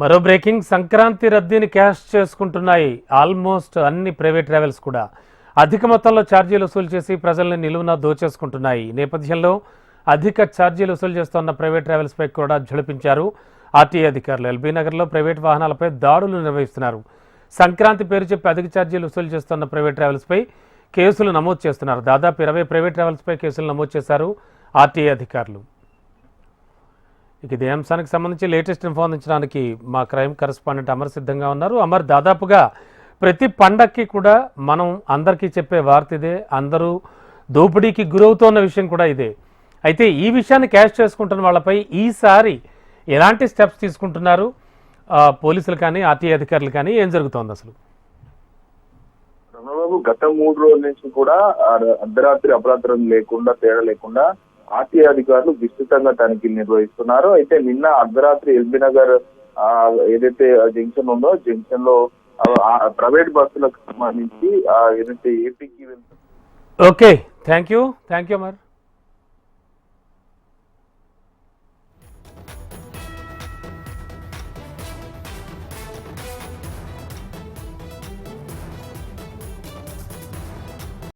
మరో బ్రేకింగ్, సంక్రాంతి రద్దీని క్యాష్ చేసుకుంటున్నాయి ఆల్మోస్ట్ అన్ని ప్రైవేట్ ట్రావెల్స్ కూడా. అధిక మొత్తంలో ఛార్జీలు వసూలు చేసి ప్రజల్ని నిలువున దోచేసుకుంటున్నాయి. ఈ నేపథ్యంలో అధిక ఛార్జీలు వసూలు చేస్తున్న ప్రైవేట్ ట్రావెల్స్పై కూడా ఝళపించారు ఆర్టీఏ అధికారులు. ఎల్బీ నగర్లో ప్రైవేట్ వాహనాలపై దాడులు నిర్వహిస్తున్నారు. సంక్రాంతి పేరు చెప్పి అధిక ఛార్జీలు వసూలు చేస్తున్న ప్రైవేట్ ట్రావెల్స్పై కేసులు నమోదు చేస్తున్నారు. దాదాపు 20 ప్రైవేట్ ట్రావెల్స్పై కేసులు నమోదు చేశారు ఆర్టీఏ అధికారులు. ఇక ఇదే అంశానికి సంబంధించి లేటెస్ట్ ఇన్ఫో అందించడానికి మా క్రైమ్ కరెస్పాండెంట్ అమర్ సిద్ధంగా ఉన్నారు. అమర్, దాదాపుగా ప్రతి పండక్కి కూడా మనం అందరికీ చెప్పే వార్త ఇదే, అందరూ దోపిడీకి గురవుతున్న విషయం కూడా ఇదే. అయితే ఈ విషయాన్ని క్యాష్ చేసుకుంటున్న వాళ్ళపై ఈసారి ఎలాంటి స్టెప్స్ తీసుకుంటున్నారు పోలీసులు కానీ ఆర్టీఏ అధికారులు కానీ? ఏం జరుగుతోంది అసలు? రమణబాబు, గత 3 రోజుల నుంచి కూడా అర్ధరాత్రి అపరాత్రం లేకుండా తేడా లేకుండా ఆర్టీఏ అధికారులు విస్తృతంగా తనిఖీలు నిర్వహిస్తున్నారు. అయితే నిన్న అర్ధరాత్రి ఎల్బీ నగర్ ఏదైతే జంక్షన్ ఉందో జంక్షన్ లో ప్రైవేట్ బస్సులకు సంబంధించి ఏదైతే ఏపీకి ఓకే, థ్యాంక్ యూ అమర్.